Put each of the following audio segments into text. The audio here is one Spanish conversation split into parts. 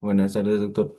Buenas tardes, doctor.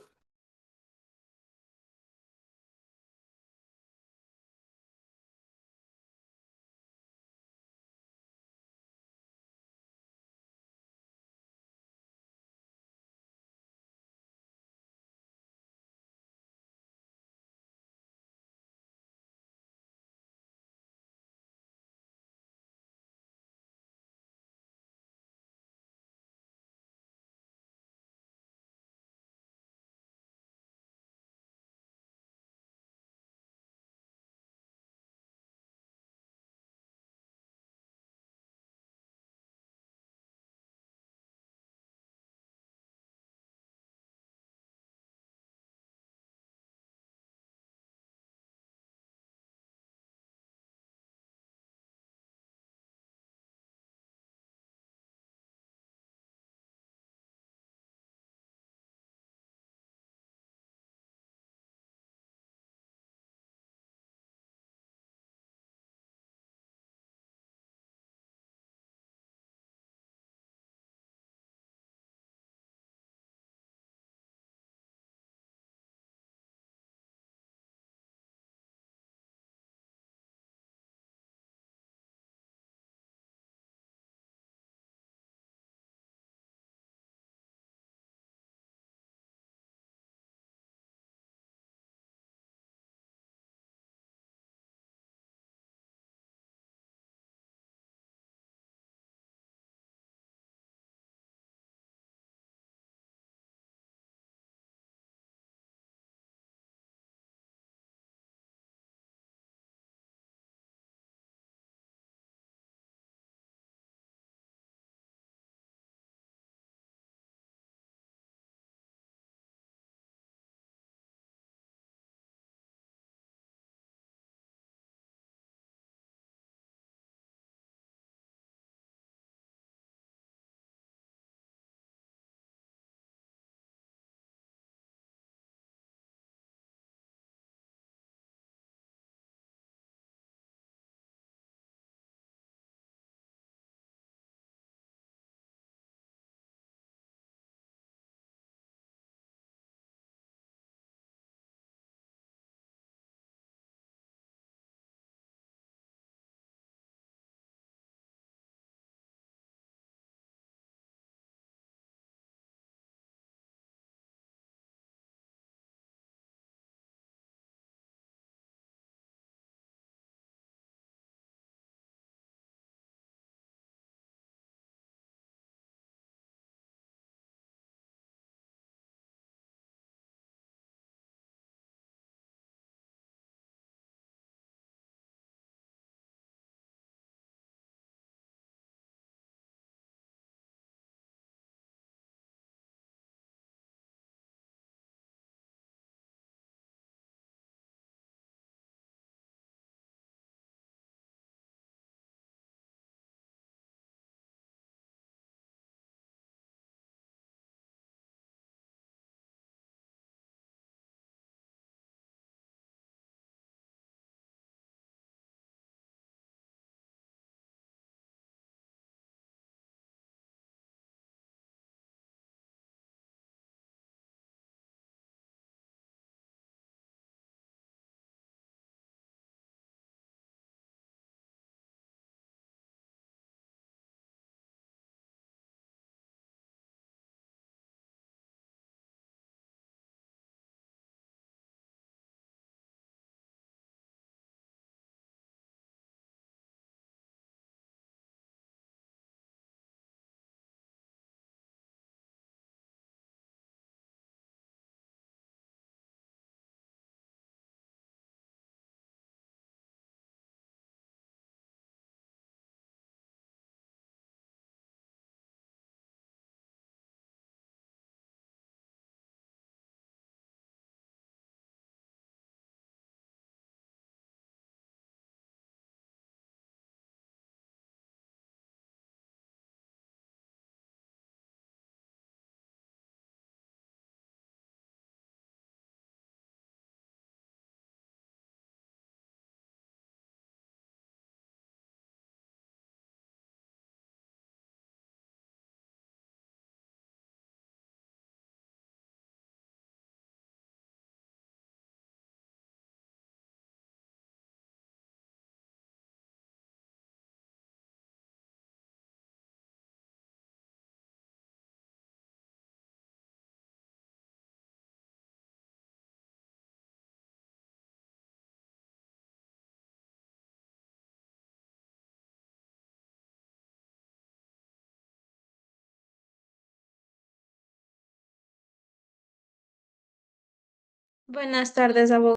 Buenas tardes, abogado.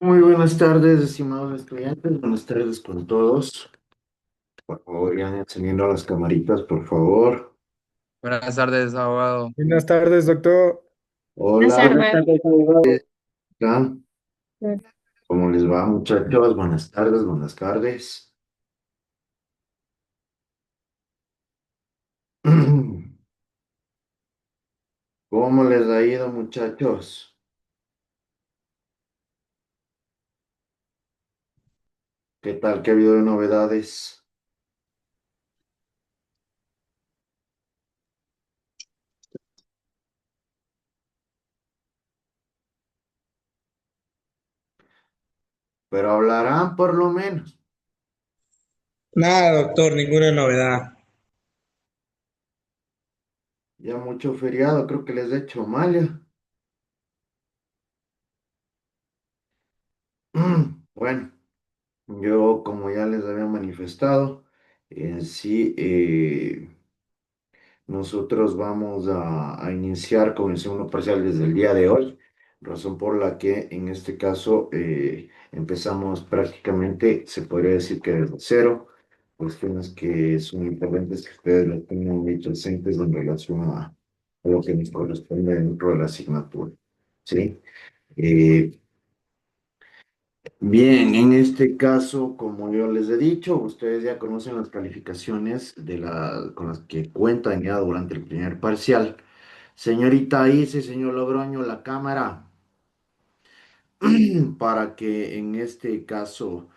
Muy buenas tardes, estimados estudiantes. Buenas tardes con todos. Por favor, ya encendiendo las camaritas, por favor. Buenas tardes, abogado. Buenas tardes, doctor. Hola, buenas tardes, abogado. ¿Cómo Mm. ¿Cómo les va, muchachos? Buenas tardes, buenas tardes. ¿Cómo les ha ido, muchachos? ¿Qué tal? ¿Qué ha habido de novedades? Pero hablarán por lo menos. Nada, doctor, ninguna novedad. Ya mucho feriado, creo que les he hecho mal ya. Bueno, yo como ya les había manifestado, en sí, nosotros vamos a iniciar con el segundo parcial desde el día de hoy, razón por la que en este caso empezamos prácticamente, se podría decir que desde cero, cuestiones que son importantes que ustedes lo tengan muy presentes en relación a lo que nos corresponde dentro de la asignatura. ¿Sí? Eh, Bien, en este caso, como yo les he dicho, ustedes ya conocen las calificaciones con las que cuentan ya durante el primer parcial. Señorita Isis, señor Logroño, la cámara, para que en este caso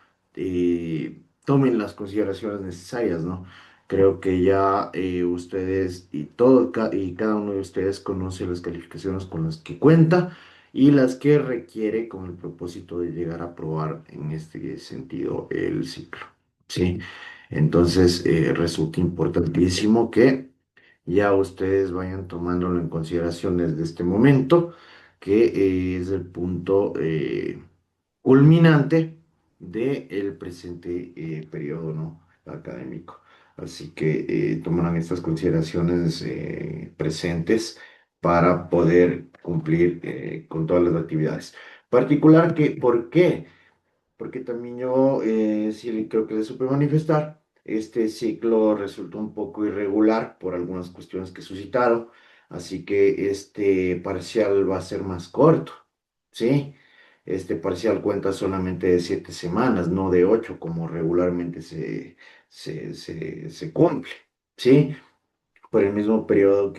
tomen las consideraciones necesarias, ¿no? Creo que ya ustedes y cada uno de ustedes conoce las calificaciones con las que cuenta y las que requiere con el propósito de llegar a aprobar en este sentido el ciclo, ¿sí? Entonces resulta importantísimo que ya ustedes vayan tomándolo en consideración desde este momento, que es el punto culminante del presente periodo, ¿no? Académico. Así que tomarán estas consideraciones presentes para poder cumplir con todas las actividades. Particular que, ¿por qué? Porque también yo sí creo que le supe manifestar. Este ciclo resultó un poco irregular por algunas cuestiones que suscitaron, así que este parcial va a ser más corto, ¿sí? Este parcial cuenta solamente de 7 semanas, no de 8 como regularmente se cumple, ¿sí? Por el mismo periodo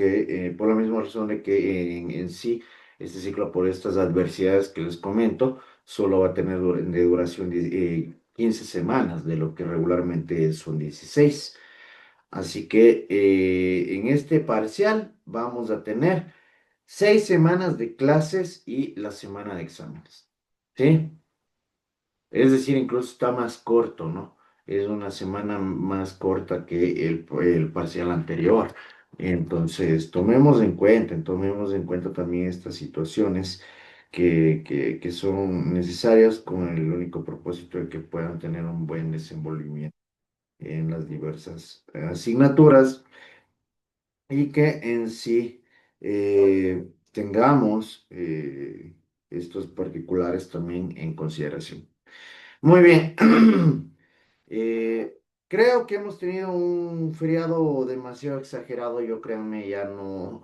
por la misma razón de que en sí este ciclo, por estas adversidades que les comento, solo va a tener de duración 15 semanas, de lo que regularmente son 16. Así que en este parcial vamos a tener 6 semanas de clases y la semana de exámenes. ¿Sí? Es decir, incluso está más corto, ¿no? Es una semana más corta que el parcial anterior. Entonces, tomemos en cuenta también estas situaciones que son necesarias con el único propósito de que puedan tener un buen desenvolvimiento en las diversas asignaturas y que en sí tengamos estos particulares también en consideración. Muy bien. Creo que hemos tenido un feriado demasiado exagerado, yo créanme, ya no,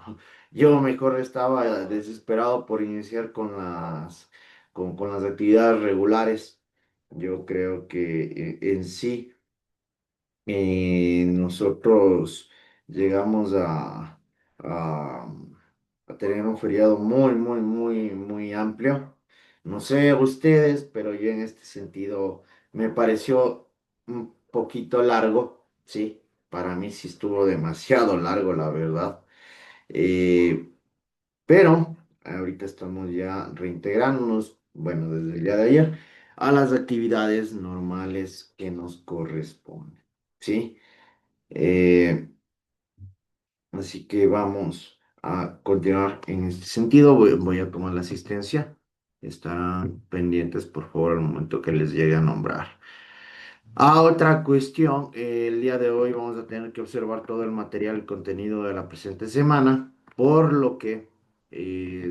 yo mejor estaba desesperado por iniciar con las actividades regulares. Yo creo que en sí nosotros llegamos a, a tener un feriado muy, muy, muy, muy amplio. No sé ustedes, pero yo en este sentido me pareció un poquito largo, sí. Para mí sí estuvo demasiado largo, la verdad. Eh, pero ahorita estamos ya reintegrándonos, bueno, desde el día de ayer, a las actividades normales que nos corresponden, ¿sí? Eh, Así que vamos a continuar en este sentido. Voy a tomar la asistencia. Estarán pendientes, por favor, al momento que les llegue a nombrar. Otra cuestión, el día de hoy vamos a tener que observar todo el material y contenido de la presente semana, por lo que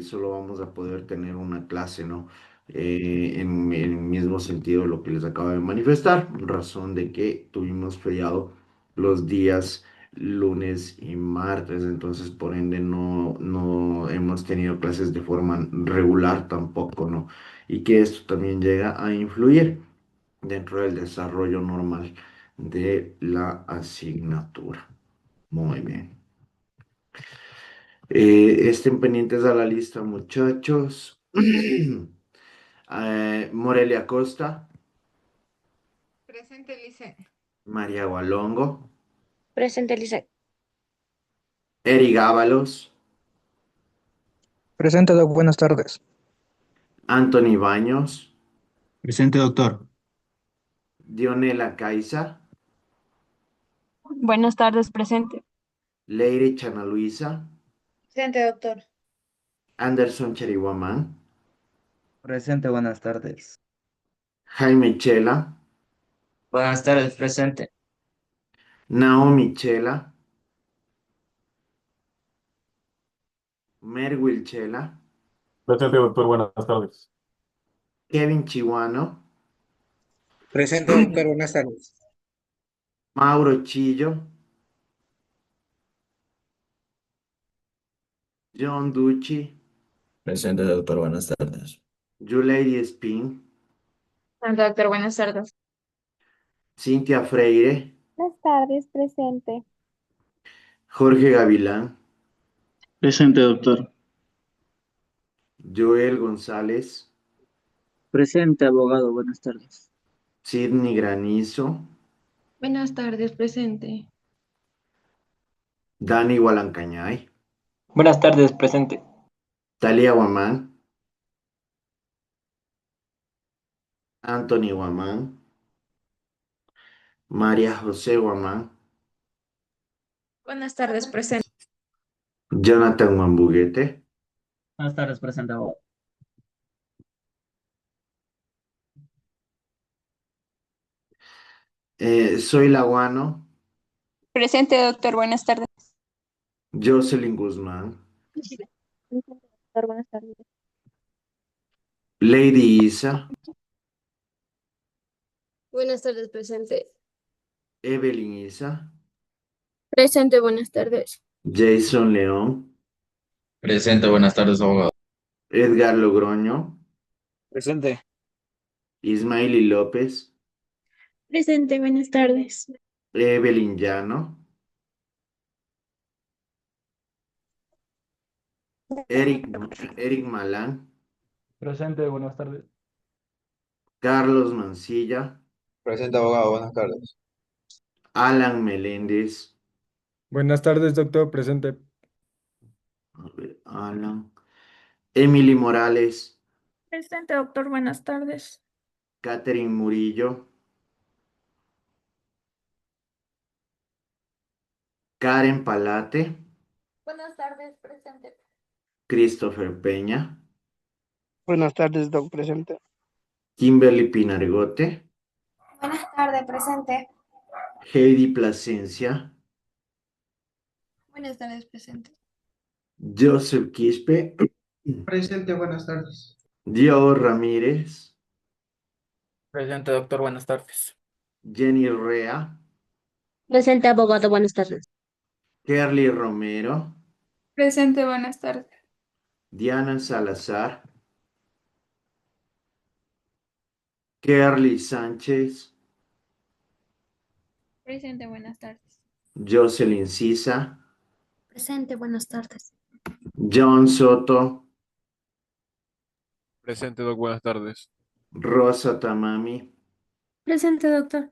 solo vamos a poder tener una clase, ¿no? en el mismo sentido lo que les acabo de manifestar, razón de que tuvimos feriado los días lunes y martes, entonces por ende no hemos tenido clases de forma regular tampoco, ¿no? Y que esto también llega a influir dentro del desarrollo normal de la asignatura. Muy bien. Estén pendientes a la lista, muchachos. Morelia Costa, Presente, Lice. María Gualongo, Presente, Lisette. Eric Ábalos, Presente, Doc, buenas tardes. Anthony Baños, Presente, doctor. Dionela Caiza, Buenas tardes, presente. Leire Chana Luisa, Presente, doctor. Anderson Cherihuamán, Presente, buenas tardes. Jaime Chela, Buenas tardes, presente. Naomi Chela, Merwil Chela, Presente, doctor. Buenas tardes. Kevin Chihuano, Presente, doctor, buenas tardes. Mauro Chillo, John Ducci, Presente, doctor. Buenas tardes. Yuleiri Spin, Presente, doctor, buenas tardes. Cintia Freire, Buenas tardes, presente. Jorge Gavilán, Presente, doctor. Joel González, Presente, abogado. Buenas tardes. Sidney Granizo, Buenas tardes, presente. Dani Gualancañay, Buenas tardes, presente. Talia Guamán, Anthony Guamán, María José Guamán, Buenas tardes, presente. Jonathan Mambuguete, Buenas tardes, presente, abogado. Soy Laguano, Presente, doctor, buenas tardes. Jocelyn Guzmán, Presente, doctor, buenas tardes. Lady Isa, Buenas tardes, presente. Evelyn Isa, Presente, buenas tardes. Jason León, Presente, buenas tardes, abogado. Edgar Logroño, Presente. Ismaili López, Presente, buenas tardes. Evelyn Llano, Eric, Eric Malán, Presente, buenas tardes. Carlos Mancilla, Presente, abogado, buenas tardes. Alan Meléndez, Buenas tardes, doctor, presente. a ver, Alan, Emily Morales, Presente, doctor, buenas tardes. Catherine Murillo, Karen Palate, Buenas tardes, presente. Christopher Peña, Buenas tardes, Doc, presente. Kimberly Pinargote, Buenas tardes, presente. Heidi Plasencia, Buenas tardes, presente. Joseph Quispe, Presente, buenas tardes. Dio Ramírez, Presente, doctor, buenas tardes. Jenny Rea, Presente, abogado, buenas tardes. Kerly Romero, Presente, buenas tardes. Diana Salazar, Kerly Sánchez, Presente, buenas tardes. Jocelyn Sisa, Presente, buenas tardes. John Soto, Presente, doc. Buenas tardes. Rosa Tamami, Presente, doctor.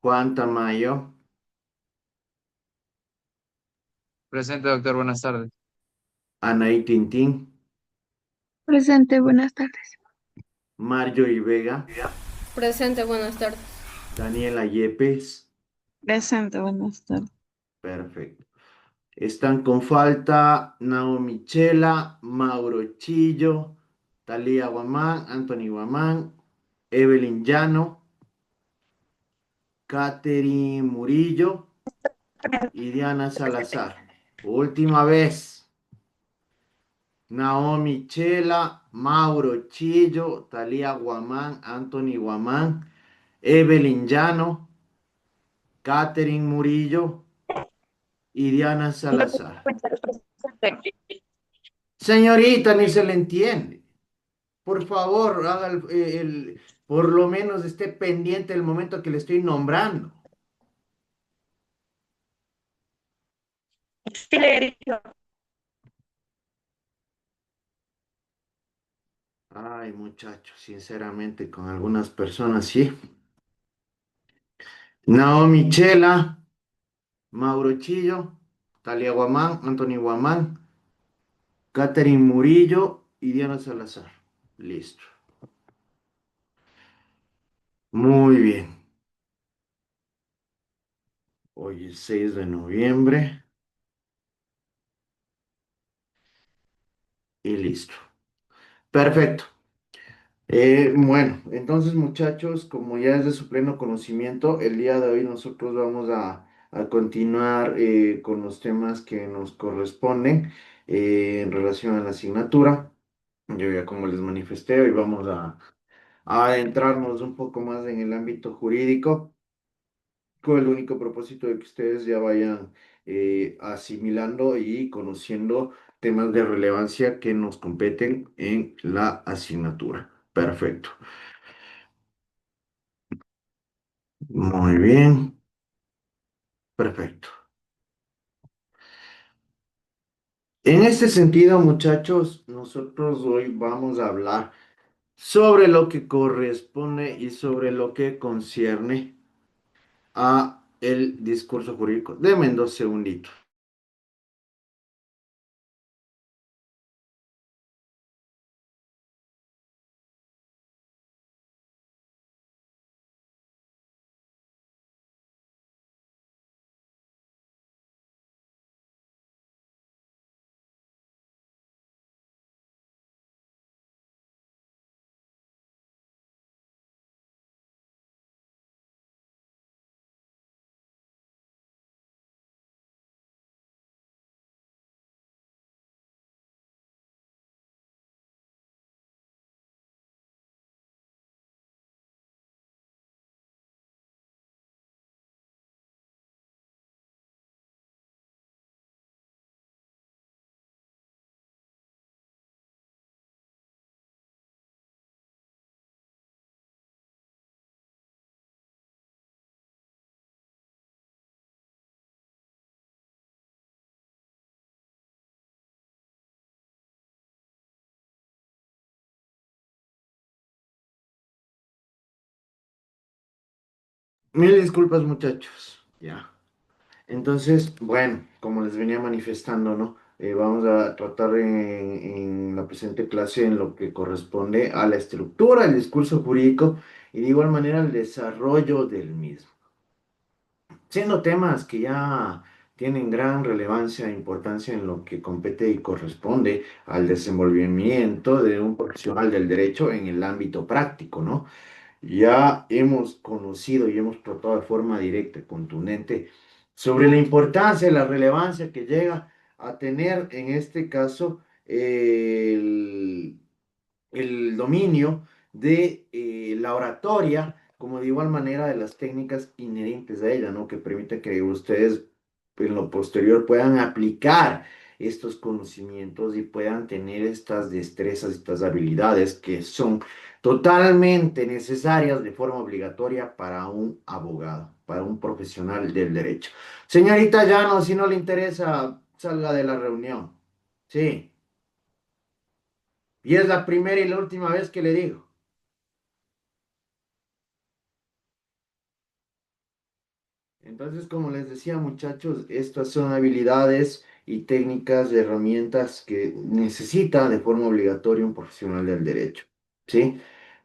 Juan Tamayo, Presente, doctor, buenas tardes. Anaí Tintín, Presente, buenas tardes. Marjorie Vega, Presente, buenas tardes. Daniela Yepes, Presente, buenas tardes. perfecto. Están con falta Naomi Chela, Mauro Chillo, Talía Guamán, Anthony Guamán, Evelyn Llano, Catherine Murillo y Diana Salazar. Última vez. Naomi Chela, Mauro Chillo, Talía Guamán, Anthony Guamán, Evelyn Llano, Catherine Murillo y Diana Salazar. Señorita, ni se le entiende. Por favor, haga por lo menos esté pendiente del momento que le estoy nombrando. Ay, muchachos, sinceramente, con algunas personas sí. Naomi Chela, Mauro Chillo, Talia Guamán, Anthony Guamán, Catherine Murillo y Diana Salazar. Listo. Muy bien. Hoy es 6 de noviembre y listo. Perfecto. Bueno, entonces muchachos, como ya es de su pleno conocimiento, el día de hoy nosotros vamos a continuar con los temas que nos corresponden en relación a la asignatura. Yo ya como les manifesté, hoy vamos a adentrarnos un poco más en el ámbito jurídico, con el único propósito de que ustedes ya vayan asimilando y conociendo temas de relevancia que nos competen en la asignatura. Perfecto. Muy bien, perfecto. En este sentido, muchachos, nosotros hoy vamos a hablar sobre lo que corresponde y sobre lo que concierne a el discurso jurídico. Denme 2 segunditos. Mil disculpas, muchachos. Ya. Entonces, bueno, como les venía manifestando, ¿no? Vamos a tratar en la presente clase en lo que corresponde a la estructura del discurso jurídico y de igual manera el desarrollo del mismo. Siendo temas que ya tienen gran relevancia e importancia en lo que compete y corresponde al desenvolvimiento de un profesional del derecho en el ámbito práctico, ¿no? Ya hemos conocido y hemos tratado de forma directa y contundente sobre la importancia y la relevancia que llega a tener en este caso el dominio de la oratoria, como de igual manera de las técnicas inherentes a ella, ¿no? Que permite que ustedes en lo posterior puedan aplicar estos conocimientos y puedan tener estas destrezas, estas habilidades que son totalmente necesarias de forma obligatoria para un abogado, para un profesional del derecho. Señorita Llano, si no le interesa, salga de la reunión. Sí. Y es la primera y la última vez que le digo. Entonces, como les decía, muchachos, estas son habilidades y técnicas y herramientas que necesita de forma obligatoria un profesional del derecho, ¿sí?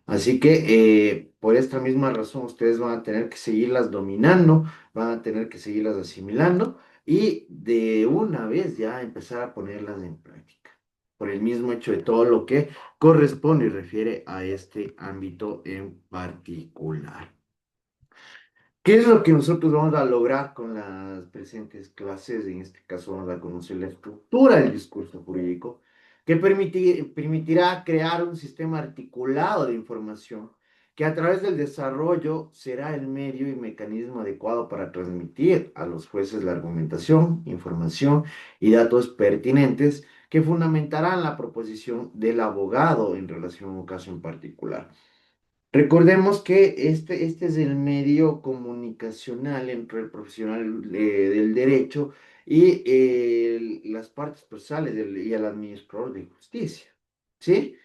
Así que por esta misma razón ustedes van a tener que seguirlas dominando, van a tener que seguirlas asimilando y de una vez ya empezar a ponerlas en práctica, por el mismo hecho de todo lo que corresponde y refiere a este ámbito en particular. ¿Qué es lo que nosotros vamos a lograr con las presentes clases? En este caso vamos a conocer la estructura del discurso jurídico, que permitirá crear un sistema articulado de información que a través del desarrollo será el medio y mecanismo adecuado para transmitir a los jueces la argumentación, información y datos pertinentes que fundamentarán la proposición del abogado en relación a un caso en particular. Recordemos que este es el medio comunicacional entre el profesional del derecho y las partes procesales y el administrador de justicia, ¿sí?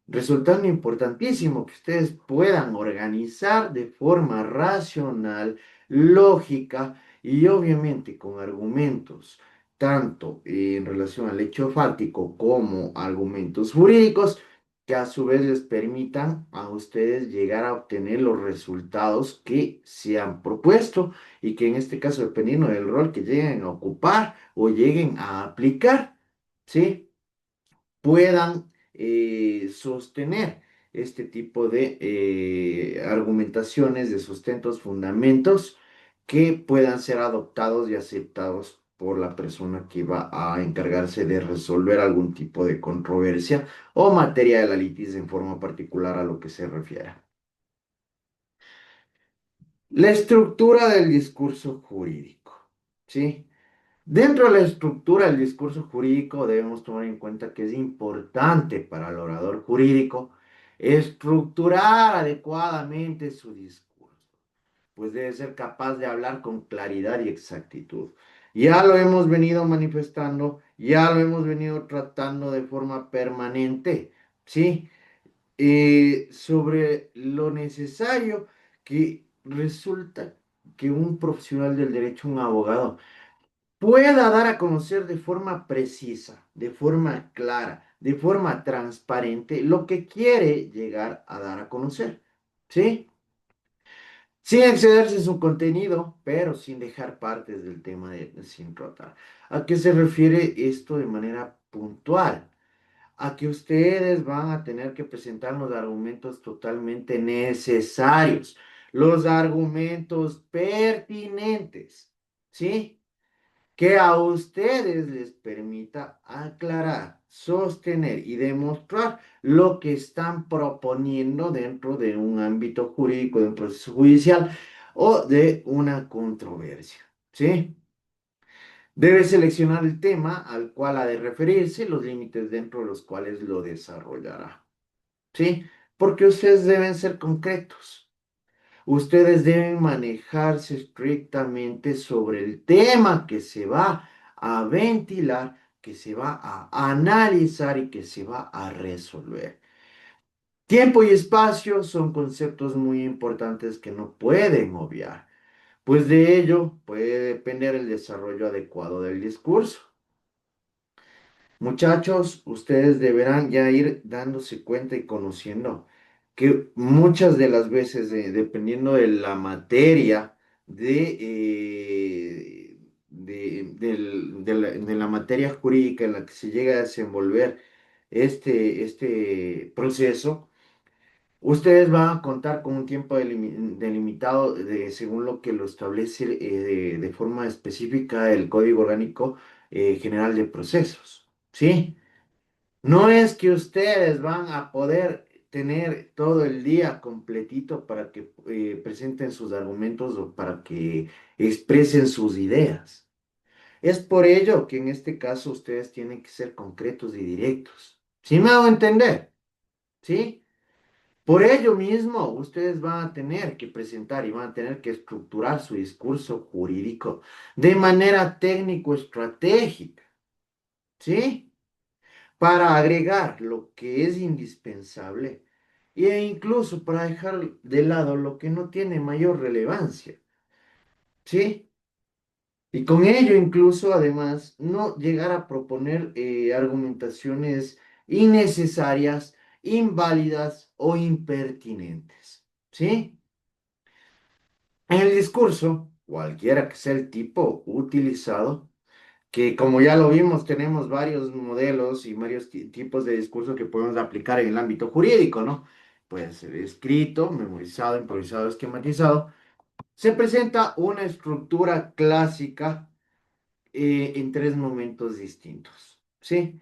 Resultando importantísimo que ustedes puedan organizar de forma racional, lógica y obviamente con argumentos, tanto en relación al hecho fáctico como argumentos jurídicos, que a su vez les permitan a ustedes llegar a obtener los resultados que se han propuesto y que en este caso, dependiendo del rol que lleguen a ocupar o lleguen a aplicar, ¿sí? Puedan sostener este tipo de argumentaciones, de sustentos, fundamentos que puedan ser adoptados y aceptados por la persona que va a encargarse de resolver algún tipo de controversia o materia de la litis en forma particular a lo que se refiera. La estructura del discurso jurídico, ¿sí? Dentro de la estructura del discurso jurídico debemos tomar en cuenta que es importante para el orador jurídico estructurar adecuadamente su discurso, pues debe ser capaz de hablar con claridad y exactitud. Ya lo hemos venido manifestando, ya lo hemos venido tratando de forma permanente, ¿sí? Sobre lo necesario que resulta que un profesional del derecho, un abogado, pueda dar a conocer de forma precisa, de forma clara, de forma transparente lo que quiere llegar a dar a conocer, ¿sí? Sin excederse en su contenido, pero sin dejar partes del tema sin tratar. ¿A qué se refiere esto de manera puntual? A que ustedes van a tener que presentar los argumentos totalmente necesarios, los argumentos pertinentes, ¿sí? Que a ustedes les permita aclarar, sostener y demostrar lo que están proponiendo dentro de un ámbito jurídico, de un proceso judicial o de una controversia, ¿sí? Debe seleccionar el tema al cual ha de referirse, los límites dentro de los cuales lo desarrollará, ¿sí? Porque ustedes deben ser concretos. Ustedes deben manejarse estrictamente sobre el tema que se va a ventilar, que se va a analizar y que se va a resolver. Tiempo y espacio son conceptos muy importantes que no pueden obviar, pues de ello puede depender el desarrollo adecuado del discurso. Muchachos, ustedes deberán ya ir dándose cuenta y conociendo que muchas de las veces, dependiendo de la materia, de la materia jurídica en la que se llega a desenvolver este proceso, ustedes van a contar con un tiempo delimitado según lo que lo establece de forma específica el Código Orgánico General de Procesos, ¿sí? No es que ustedes van a poder tener todo el día completito para que presenten sus argumentos o para que expresen sus ideas. Es por ello que en este caso ustedes tienen que ser concretos y directos. ¿Sí me hago entender? ¿Sí? Por ello mismo, ustedes van a tener que presentar y van a tener que estructurar su discurso jurídico de manera técnico-estratégica, ¿sí? Para agregar lo que es indispensable e incluso para dejar de lado lo que no tiene mayor relevancia, ¿sí? Y con ello incluso, además, no llegar a proponer argumentaciones innecesarias, inválidas o impertinentes, ¿sí? En el discurso, cualquiera que sea el tipo utilizado, que como ya lo vimos, tenemos varios modelos y varios tipos de discurso que podemos aplicar en el ámbito jurídico, ¿no? Puede ser escrito, memorizado, improvisado, esquematizado. Se presenta una estructura clásica en tres momentos distintos, ¿sí?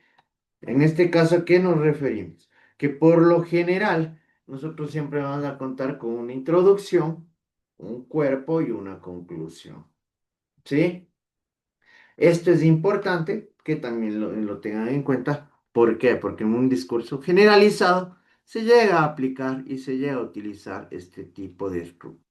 En este caso, ¿a qué nos referimos? Que por lo general, nosotros siempre vamos a contar con una introducción, un cuerpo y una conclusión. ¿Sí? Esto es importante que también lo tengan en cuenta. ¿Por qué? Porque en un discurso generalizado se llega a aplicar y se llega a utilizar este tipo de estructura.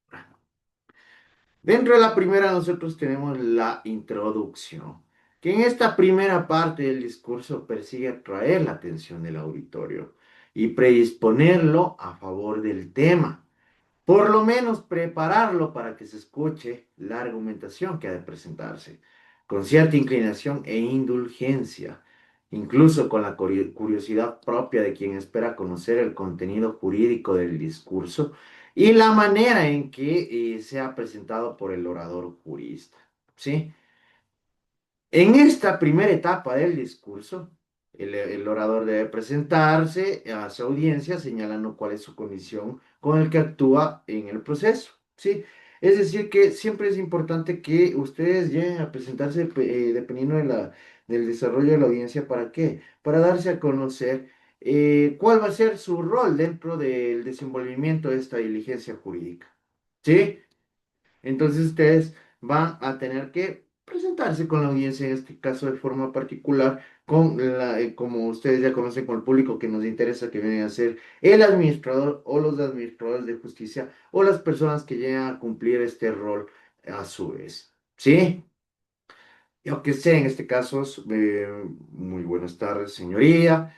Dentro de la primera nosotros tenemos la introducción, que en esta primera parte del discurso persigue atraer la atención del auditorio y predisponerlo a favor del tema. Por lo menos prepararlo para que se escuche la argumentación que ha de presentarse, con cierta inclinación e indulgencia, incluso con la curiosidad propia de quien espera conocer el contenido jurídico del discurso y la manera en que sea presentado por el orador jurista. ¿Sí? En esta primera etapa del discurso, el orador debe presentarse a su audiencia señalando cuál es su condición con el que actúa en el proceso, ¿sí? Es decir, que siempre es importante que ustedes lleguen a presentarse dependiendo del desarrollo de la audiencia. ¿Para qué? Para darse a conocer cuál va a ser su rol dentro del desenvolvimiento de esta diligencia jurídica, ¿sí? Entonces ustedes van a tener que presentarse con la audiencia, en este caso de forma particular, como ustedes ya conocen, con el público que nos interesa, que viene a ser el administrador o los administradores de justicia o las personas que llegan a cumplir este rol a su vez. ¿Sí? Yo que sé, en este caso, muy buenas tardes, señoría.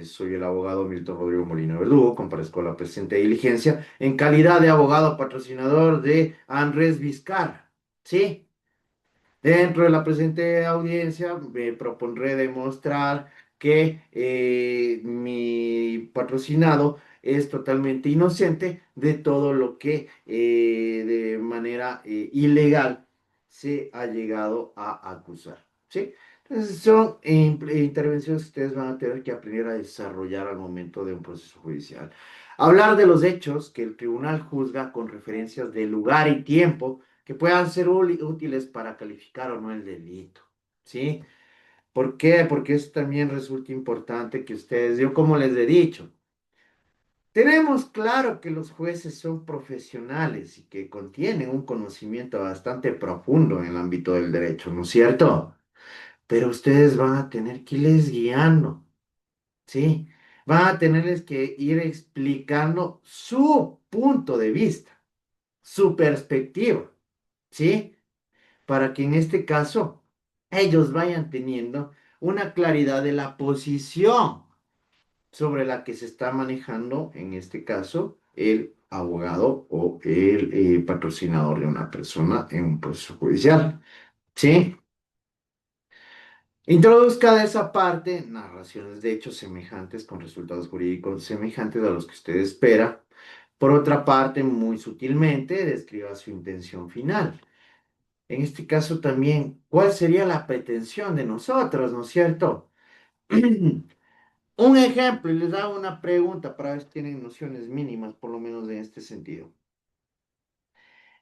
Soy el abogado Milton Rodrigo Molina Verdugo, comparezco a la presente diligencia en calidad de abogado patrocinador de Andrés Vizcarra. ¿Sí? Dentro de la presente audiencia me propondré demostrar que mi patrocinado es totalmente inocente de todo lo que de manera ilegal se ha llegado a acusar. ¿Sí? Entonces son intervenciones que ustedes van a tener que aprender a desarrollar al momento de un proceso judicial. Hablar de los hechos que el tribunal juzga con referencias de lugar y tiempo que puedan ser útiles para calificar o no el delito, ¿sí? ¿Por qué? Porque eso también resulta importante que ustedes, yo como les he dicho, tenemos claro que los jueces son profesionales y que contienen un conocimiento bastante profundo en el ámbito del derecho, ¿no es cierto? Pero ustedes van a tener que irles guiando, ¿sí? Van a tenerles que ir explicando su punto de vista, su perspectiva, ¿sí? Para que en este caso ellos vayan teniendo una claridad de la posición sobre la que se está manejando, en este caso, el abogado o el patrocinador de una persona en un proceso judicial. ¿Sí? Introduzca de esa parte narraciones de hechos semejantes con resultados jurídicos semejantes a los que usted espera. Por otra parte, muy sutilmente, describa su intención final. En este caso también, ¿cuál sería la pretensión de nosotros, no es cierto? Un ejemplo, y les hago una pregunta para ver si tienen nociones mínimas, por lo menos en este sentido.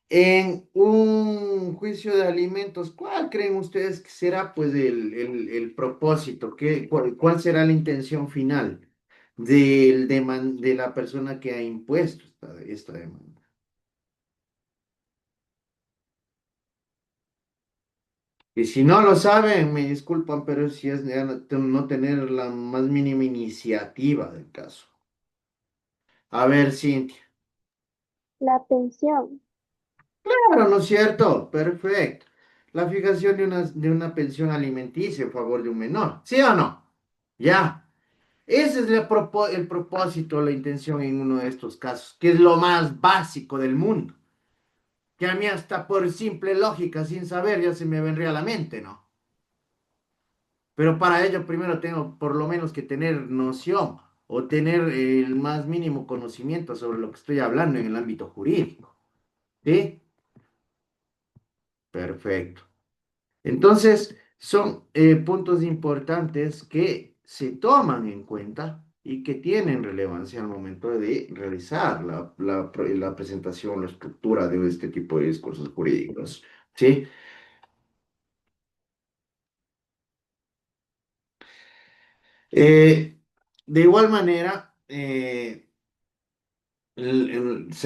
En un juicio de alimentos, ¿cuál creen ustedes que será pues el propósito? ¿Cuál será la intención final de la persona que ha impuesto esta demanda? Y si no lo saben, me disculpan, pero si es de no tener la más mínima iniciativa del caso. A ver, Cintia. La pensión. Claro, ¿no es cierto? Perfecto. La fijación de una pensión alimenticia en favor de un menor. ¿Sí o no? Ya. Ese es el propósito, la intención en uno de estos casos, que es lo más básico del mundo. Que a mí hasta por simple lógica, sin saber, ya se me vendría a la mente, ¿no? Pero para ello primero tengo por lo menos que tener noción o tener el más mínimo conocimiento sobre lo que estoy hablando en el ámbito jurídico. ¿Sí? Perfecto. Entonces, son puntos importantes que se toman en cuenta y que tienen relevancia al momento de realizar la presentación, la estructura de este tipo de discursos jurídicos. ¿Sí? Eh, de igual manera, se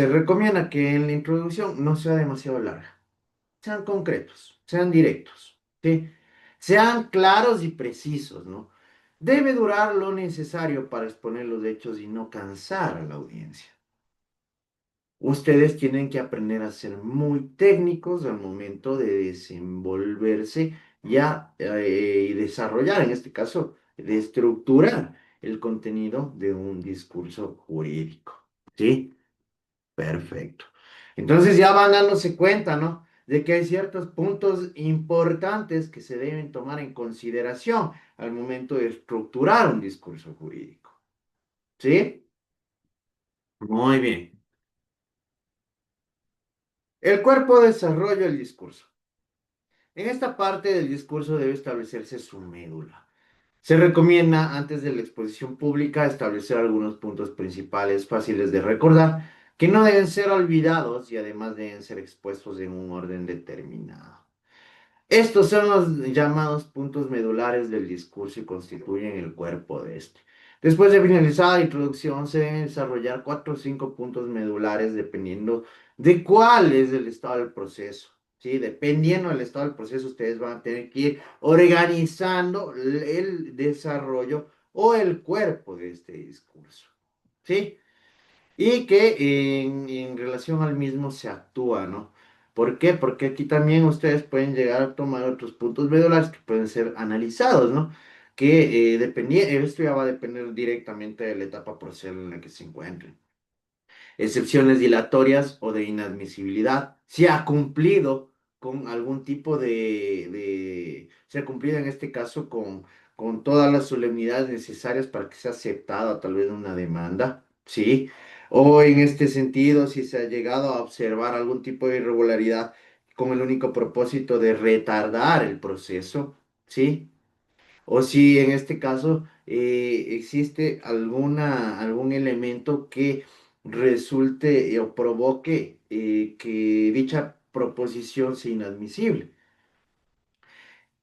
recomienda que en la introducción no sea demasiado larga. Sean concretos, sean directos, ¿sí? Sean claros y precisos, ¿no? Debe durar lo necesario para exponer los hechos y no cansar a la audiencia. Ustedes tienen que aprender a ser muy técnicos al momento de desenvolverse ya y desarrollar, en este caso, de estructurar el contenido de un discurso jurídico. ¿Sí? Perfecto. Entonces ya van dándose cuenta, ¿no? De que hay ciertos puntos importantes que se deben tomar en consideración al momento de estructurar un discurso jurídico. ¿Sí? Muy bien. El cuerpo desarrolla el discurso. En esta parte del discurso debe establecerse su médula. Se recomienda, antes de la exposición pública, establecer algunos puntos principales fáciles de recordar, que no deben ser olvidados y además deben ser expuestos en un orden determinado. Estos son los llamados puntos medulares del discurso y constituyen el cuerpo de este. Después de finalizar la introducción, se deben desarrollar 4 o 5 puntos medulares dependiendo de cuál es el estado del proceso. ¿Sí? Dependiendo del estado del proceso, ustedes van a tener que ir organizando el desarrollo o el cuerpo de este discurso. ¿Sí? Y que en relación al mismo se actúa, ¿no? ¿Por qué? Porque aquí también ustedes pueden llegar a tomar otros puntos medulares que pueden ser analizados, ¿no? Que esto ya va a depender directamente de la etapa procesal en la que se encuentren. Excepciones dilatorias o de inadmisibilidad. Si ha cumplido con algún tipo se ha cumplido en este caso con todas las solemnidades necesarias para que sea aceptada tal vez una demanda, ¿sí? O en este sentido, si se ha llegado a observar algún tipo de irregularidad con el único propósito de retardar el proceso, ¿sí? O si en este caso existe algún elemento que resulte o provoque que dicha proposición sea inadmisible.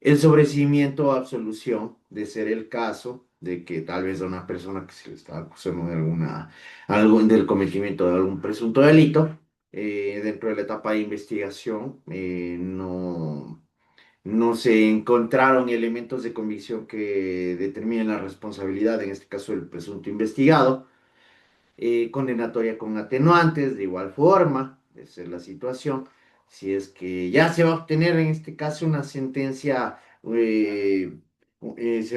El sobreseimiento o absolución, de ser el caso de que tal vez a una persona que se le está acusando de del cometimiento de algún presunto delito, dentro de la etapa de investigación, no se encontraron elementos de convicción que determinen la responsabilidad, en este caso del presunto investigado, condenatoria con atenuantes, de igual forma, esa es la situación. Si es que ya se va a obtener en este caso una sentencia, se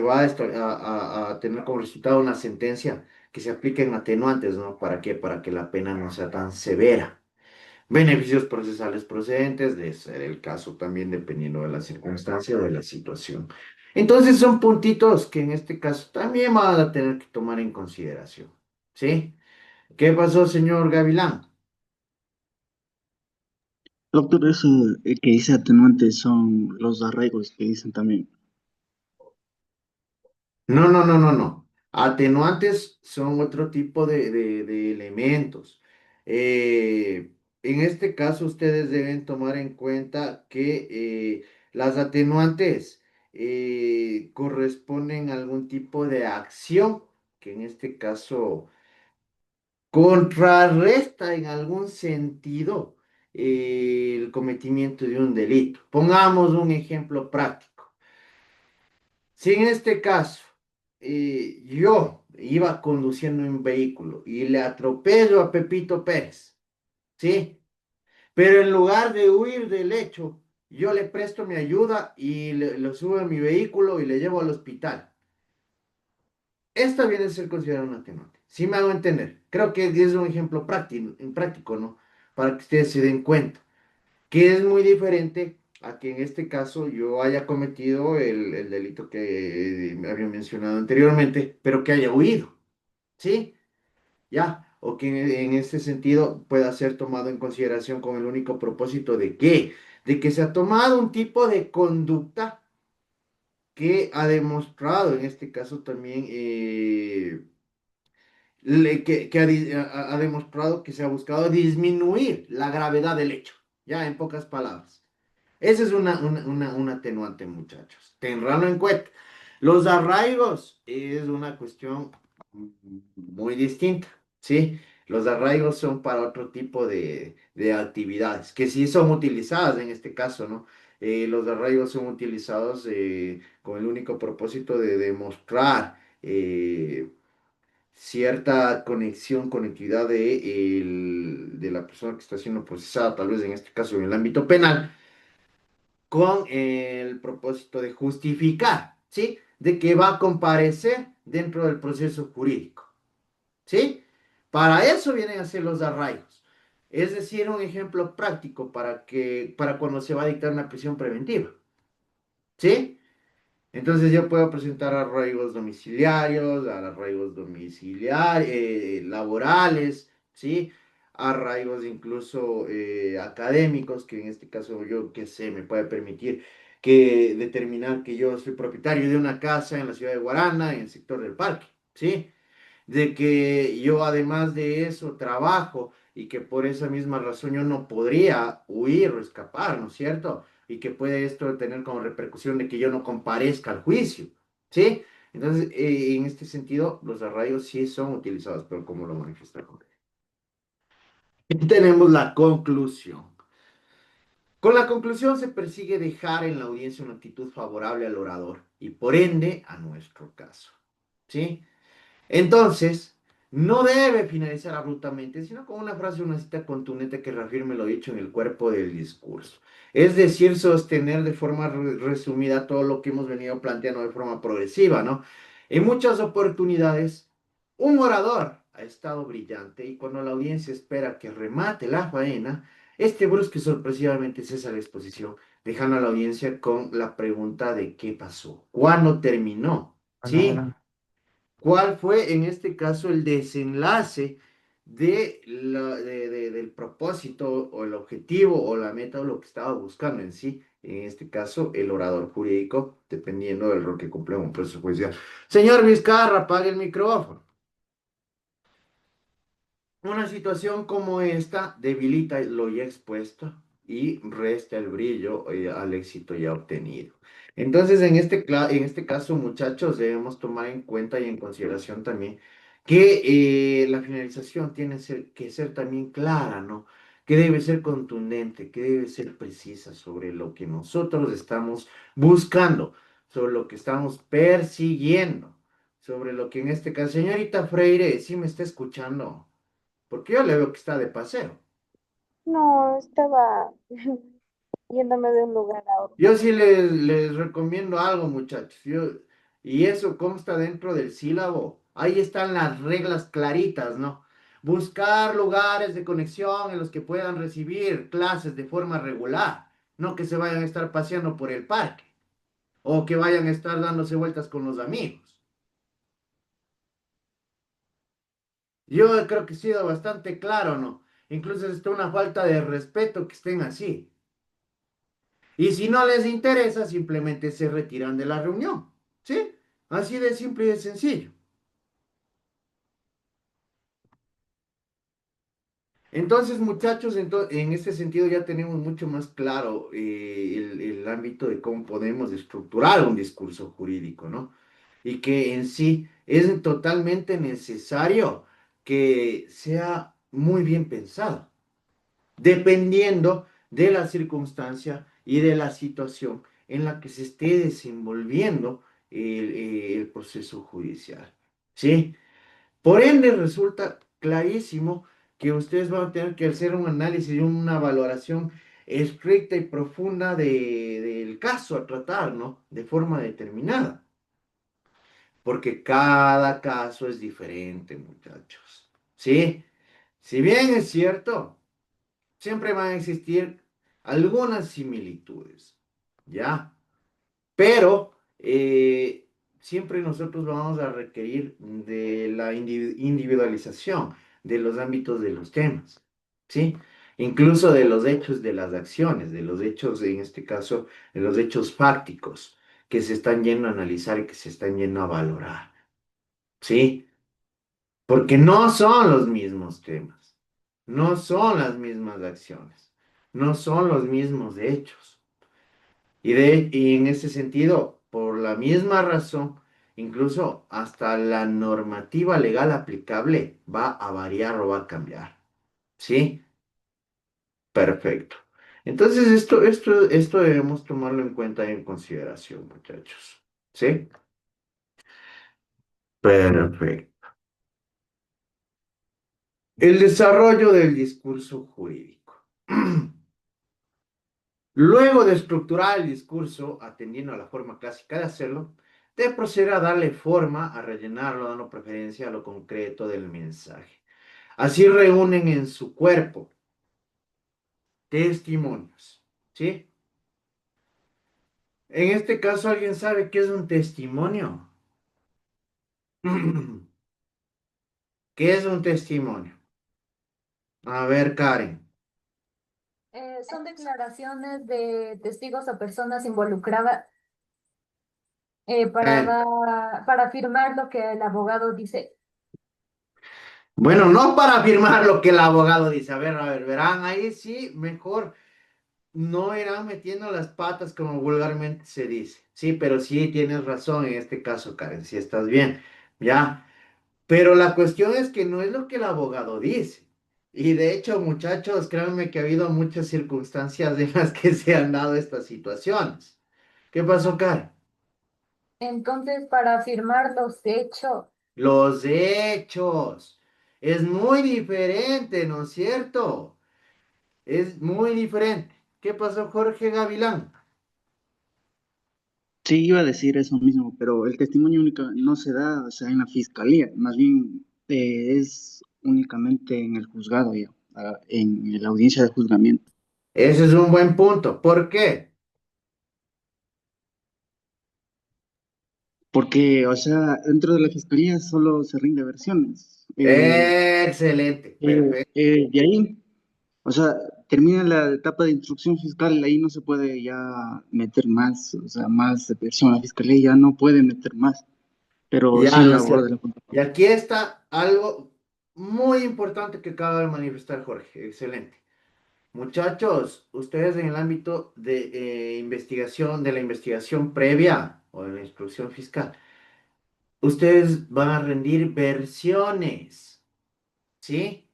va a tener como resultado una sentencia que se aplique en atenuantes, ¿no? ¿Para qué? Para que la pena no sea tan severa. Beneficios procesales procedentes, de ser el caso también dependiendo de la circunstancia o de la situación. Entonces son puntitos que en este caso también van a tener que tomar en consideración. ¿Sí? ¿Qué pasó, señor Gavilán? Doctor, eso que dice atenuantes son los arraigos que dicen también. No, no, no, no, no. Atenuantes son otro tipo de elementos. En este caso, ustedes deben tomar en cuenta que las atenuantes corresponden a algún tipo de acción, que en este caso contrarresta en algún sentido el cometimiento de un delito. Pongamos un ejemplo práctico. Si en este caso yo iba conduciendo un vehículo y le atropello a Pepito Pérez, ¿sí? Pero en lugar de huir del hecho, yo le presto mi ayuda y lo subo a mi vehículo y le llevo al hospital. Esta viene a ser considerada un atenuante. Sí me hago entender. Creo que es un ejemplo práctico, ¿no? Para que ustedes se den cuenta. Que es muy diferente a que en este caso yo haya cometido el delito que había mencionado anteriormente, pero que haya huido, ¿sí? Ya, o que en este sentido pueda ser tomado en consideración con el único propósito de que, se ha tomado un tipo de conducta que ha demostrado, en este caso también, que ha demostrado que se ha buscado disminuir la gravedad del hecho, ya en pocas palabras. Ese es un atenuante, muchachos. Tenganlo en cuenta. Los arraigos es una cuestión muy distinta, ¿sí? Los arraigos son para otro tipo de actividades, que sí son utilizadas en este caso, ¿no? Los arraigos son utilizados con el único propósito de demostrar cierta conexión, conectividad de la persona que está siendo procesada, tal vez en este caso en el ámbito penal con el propósito de justificar, ¿sí? De que va a comparecer dentro del proceso jurídico, ¿sí? Para eso vienen a ser los arraigos. Es decir, un ejemplo práctico para cuando se va a dictar una prisión preventiva, ¿sí? Entonces yo puedo presentar arraigos domiciliarios, arraigos laborales, ¿sí? Arraigos incluso académicos, que en este caso yo qué sé, me puede permitir que determinar que yo soy propietario de una casa en la ciudad de Guarana, en el sector del parque, ¿sí? De que yo además de eso trabajo y que por esa misma razón yo no podría huir o escapar, ¿no es cierto? Y que puede esto tener como repercusión de que yo no comparezca al juicio, ¿sí? Entonces, en este sentido, los arraigos sí son utilizados, pero como lo manifiesta el juez. Y tenemos la conclusión. Con la conclusión se persigue dejar en la audiencia una actitud favorable al orador y por ende a nuestro caso, ¿sí? Entonces, no debe finalizar abruptamente, sino con una frase o una cita contundente que reafirme lo dicho en el cuerpo del discurso. Es decir, sostener de forma resumida todo lo que hemos venido planteando de forma progresiva, ¿no? En muchas oportunidades, un orador ha estado brillante y cuando la audiencia espera que remate la faena, este brusque sorpresivamente cesa la exposición, dejando a la audiencia con la pregunta de qué pasó, cuándo terminó, ¿sí? ¿Cuál fue en este caso el desenlace del propósito o el objetivo o la meta o lo que estaba buscando en sí? En este caso, el orador jurídico, dependiendo del rol que cumple en un proceso judicial. Señor Vizcarra, apague el micrófono. Una situación como esta debilita lo ya expuesto y resta el brillo al éxito ya obtenido. Entonces, en este caso, muchachos, debemos tomar en cuenta y en consideración también que la finalización tiene que ser también clara, ¿no? Que debe ser contundente, que debe ser precisa sobre lo que nosotros estamos buscando, sobre lo que estamos persiguiendo, sobre lo que en este caso, señorita Freire, ¿sí me está escuchando? Porque yo le veo que está de paseo. No, estaba yéndome de un lugar a Yo otro. sí les recomiendo algo, muchachos. Y eso consta dentro del sílabo. Ahí están las reglas claritas, ¿no? Buscar lugares de conexión en los que puedan recibir clases de forma regular. No que se vayan a estar paseando por el parque o que vayan a estar dándose vueltas con los amigos. Yo creo que he sido bastante claro, ¿no? Incluso es una falta de respeto que estén así. Y si no les interesa, simplemente se retiran de la reunión. ¿Sí? Así de simple y de sencillo. Entonces, muchachos, en este sentido ya tenemos mucho más claro el ámbito de cómo podemos estructurar un discurso jurídico, ¿no? Y que en sí es totalmente necesario que sea muy bien pensado, dependiendo de la circunstancia y de la situación en la que se esté desenvolviendo el proceso judicial. ¿Sí? Por ende, resulta clarísimo que ustedes van a tener que hacer un análisis y una valoración estricta y profunda del caso a tratar, ¿no? De forma determinada. Porque cada caso es diferente, muchachos. ¿Sí? Si bien es cierto, siempre van a existir algunas similitudes, ¿ya? Pero siempre nosotros vamos a requerir de la individualización de los ámbitos de los temas, ¿sí? Incluso de los hechos, de las acciones, de los hechos, en este caso, de los hechos fácticos que se están yendo a analizar y que se están yendo a valorar, ¿sí? Porque no son los mismos temas, no son las mismas acciones, no son los mismos hechos. Y en ese sentido, por la misma razón, incluso hasta la normativa legal aplicable va a variar o va a cambiar. ¿Sí? Perfecto. Entonces, esto debemos tomarlo en cuenta y en consideración, muchachos. ¿Sí? Perfecto. El desarrollo del discurso jurídico. Luego de estructurar el discurso, atendiendo a la forma clásica de hacerlo, debe proceder a darle forma, a rellenarlo, dando preferencia a lo concreto del mensaje. Así reúnen en su cuerpo testimonios. ¿Sí? En este caso, ¿alguien sabe qué es un testimonio? ¿Qué es un testimonio? A ver, Karen. Son declaraciones de testigos o personas involucradas Eh, para afirmar lo que el abogado dice. bueno, no para afirmar lo que el abogado dice. A ver, verán, ahí sí, mejor no irán metiendo las patas como vulgarmente se dice. Sí, pero sí tienes razón en este caso, Karen, sí estás bien. Ya. Pero la cuestión es que no es lo que el abogado dice. Y de hecho, muchachos, créanme que ha habido muchas circunstancias en las que se han dado estas situaciones. ¿Qué pasó, Karen? Entonces, para afirmar los hechos, Los hechos. Es muy diferente, ¿no es cierto? Es muy diferente. ¿Qué pasó, Jorge Gavilán? Sí, iba a decir eso mismo, pero el testimonio único no se da, o sea, en la fiscalía, más bien es únicamente en el juzgado ya, en la audiencia de juzgamiento. Ese es un buen punto. ¿Por qué? Porque, o sea, dentro de la fiscalía solo se rinde versiones. Excelente, perfecto. De ahí, o sea, termina la etapa de instrucción fiscal, ahí no se puede ya meter más, o sea, más versión. La fiscalía ya no puede meter más, pero sí Ya, en ¿no es labor de cierto? la Y contraparte. aquí está algo muy importante que acaba de manifestar Jorge. Excelente. Muchachos, ustedes en el ámbito de investigación, de la investigación previa o de la instrucción fiscal, ustedes van a rendir versiones, ¿sí?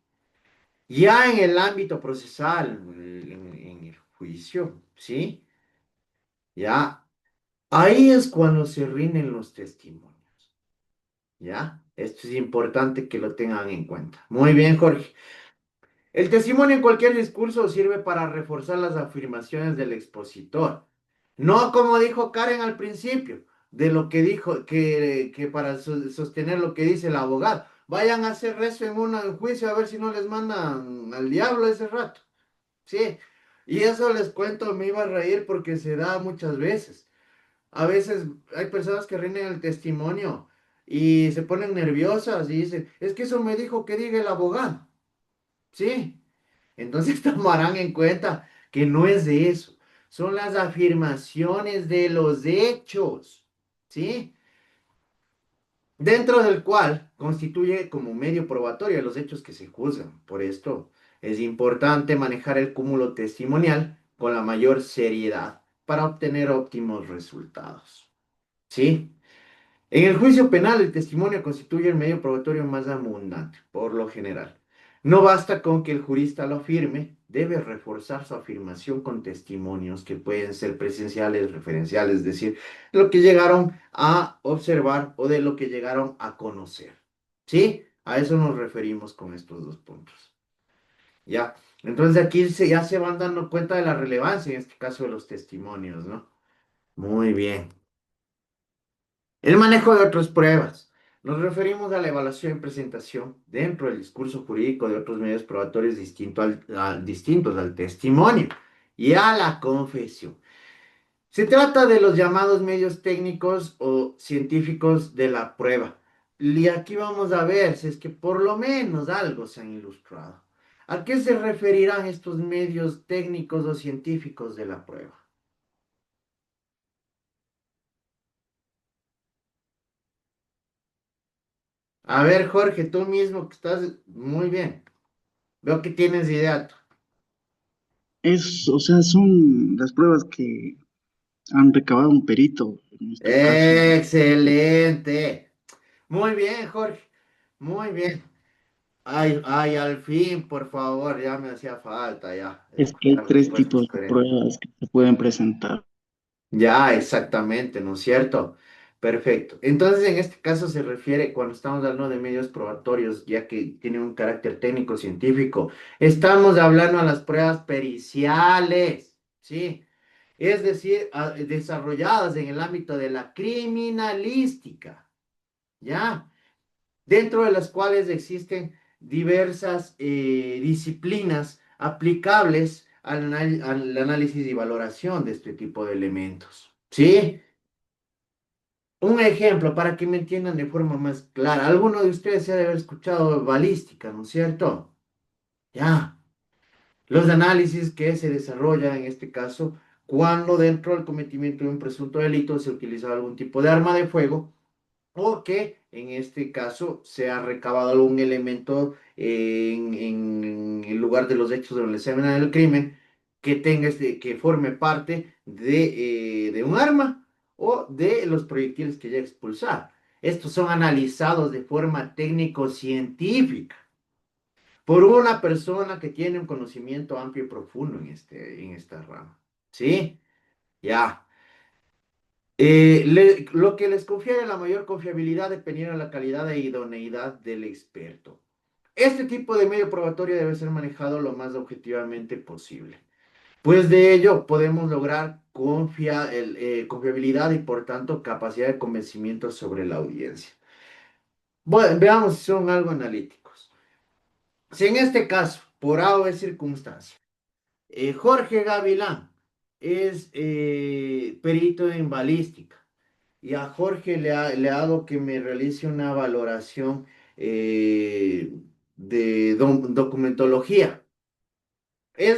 Ya en el ámbito procesal, en el juicio, ¿sí? Ya, ahí es cuando se rinden los testimonios, ¿ya? Esto es importante que lo tengan en cuenta. Muy bien, Jorge. El testimonio en cualquier discurso sirve para reforzar las afirmaciones del expositor. No como dijo Karen al principio, de lo que dijo, que para sostener lo que dice el abogado. Vayan a hacer rezo en un juicio a ver si no les mandan al diablo ese rato. Sí, y eso les cuento, me iba a reír porque se da muchas veces. A veces hay personas que rinden el testimonio y se ponen nerviosas y dicen, es que eso me dijo que diga el abogado. Sí, entonces tomarán en cuenta que no es de eso, son las afirmaciones de los hechos. ¿Sí? Dentro del cual constituye como medio probatorio de los hechos que se juzgan. Por esto es importante manejar el cúmulo testimonial con la mayor seriedad para obtener óptimos resultados. ¿Sí? En el juicio penal, el testimonio constituye el medio probatorio más abundante, por lo general. No basta con que el jurista lo afirme, debe reforzar su afirmación con testimonios que pueden ser presenciales, referenciales, es decir, lo que llegaron a observar o de lo que llegaron a conocer. ¿Sí? A eso nos referimos con estos dos puntos. ¿Ya? Entonces aquí ya se van dando cuenta de la relevancia, en este caso, de los testimonios, ¿no? Muy bien. El manejo de otras pruebas. Nos referimos a la evaluación y presentación dentro del discurso jurídico de otros medios probatorios distintos al testimonio y a la confesión. Se trata de los llamados medios técnicos o científicos de la prueba. Y aquí vamos a ver si es que por lo menos algo se han ilustrado. ¿A qué se referirán estos medios técnicos o científicos de la prueba? A ver, Jorge, tú mismo que estás muy bien. Veo que tienes idea. O sea, son las pruebas que han recabado un perito pero en este caso, Excelente. Muy bien, Jorge. Muy bien. Ay, ay, al fin, por favor, ya me hacía falta ya es que hay escuchar tres respuestas tipos de coherentes. pruebas que se pueden presentar. Ya, exactamente, ¿no es cierto? Perfecto. Entonces, en este caso se refiere, cuando estamos hablando de medios probatorios, ya que tienen un carácter técnico-científico, estamos hablando de las pruebas periciales, ¿sí? Es decir, desarrolladas en el ámbito de la criminalística, ¿ya? Dentro de las cuales existen diversas disciplinas aplicables al análisis y valoración de este tipo de elementos. ¿Sí? Un ejemplo para que me entiendan de forma más clara. Alguno de ustedes se ha de haber escuchado balística, ¿no es cierto? Ya. Los análisis que se desarrollan en este caso cuando dentro del cometimiento de un presunto delito se utiliza algún tipo de arma de fuego o que en este caso se ha recabado algún elemento en el lugar de los hechos donde se ven el crimen que tenga que forme parte de un arma o de los proyectiles que ya expulsar. Estos son analizados de forma técnico-científica por una persona que tiene un conocimiento amplio y profundo en esta rama. ¿Sí? Ya. Lo que les confiere la mayor confiabilidad dependiendo de la calidad e idoneidad del experto. Este tipo de medio probatorio debe ser manejado lo más objetivamente posible. Pues de ello podemos lograr confiabilidad y por tanto capacidad de convencimiento sobre la audiencia. Bueno, veamos si son algo analíticos. Si en este caso, por A o B circunstancia, Jorge Gavilán es perito en balística, y a Jorge le hago que me realice una valoración de documentología.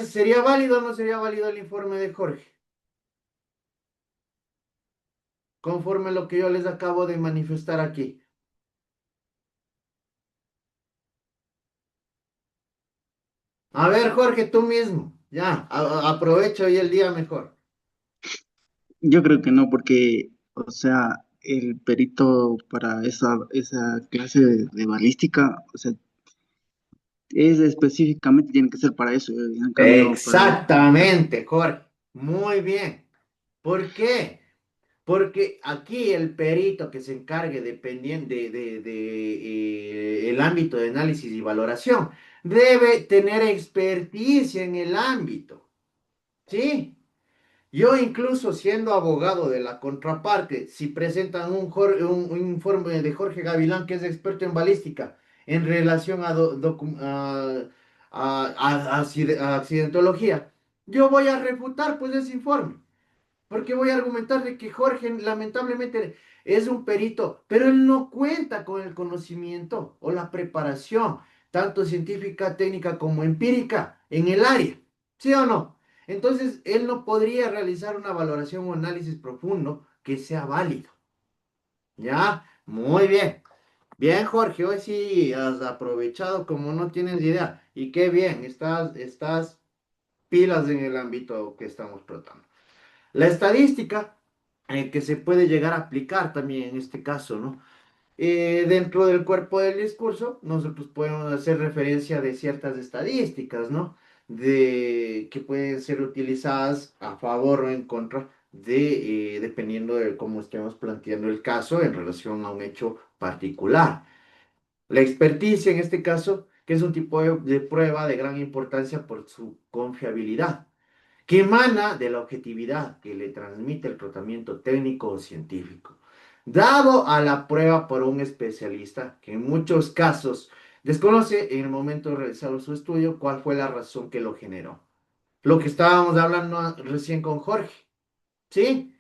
¿Sería válido o no sería válido el informe de Jorge? Conforme a lo que yo les acabo de manifestar aquí. A ver, Jorge, tú mismo. Ya, aprovecho hoy el día mejor. Yo creo que no, porque, o sea, el perito para esa clase de balística, o sea, es específicamente tiene que ser para eso. En cambio, para el Exactamente, Jorge. Muy bien. ¿Por qué? Porque aquí el perito que se encargue, dependiendo el ámbito de análisis y valoración, debe tener experticia en el ámbito. ¿Sí? Yo incluso siendo abogado de la contraparte, si presentan un informe de Jorge Gavilán, que es experto en balística, en relación a accidentología, yo voy a refutar pues ese informe. Porque voy a argumentar de que Jorge lamentablemente es un perito, pero él no cuenta con el conocimiento o la preparación, tanto científica, técnica como empírica, en el área. ¿Sí o no? Entonces, él no podría realizar una valoración o análisis profundo que sea válido. ¿Ya? Muy bien. Bien, Jorge, hoy sí has aprovechado como no tienes idea. Y qué bien, estás pilas en el ámbito que estamos tratando. La estadística que se puede llegar a aplicar también en este caso, ¿no? Dentro del cuerpo del discurso, nosotros podemos hacer referencia de ciertas estadísticas, ¿no? Que pueden ser utilizadas a favor o en contra dependiendo de cómo estemos planteando el caso en relación a un hecho particular. La experticia en este caso, que es un tipo de prueba de gran importancia por su confiabilidad que emana de la objetividad que le transmite el tratamiento técnico o científico, dado a la prueba por un especialista que en muchos casos desconoce en el momento de realizar su estudio cuál fue la razón que lo generó. Lo que estábamos hablando recién con Jorge, ¿sí?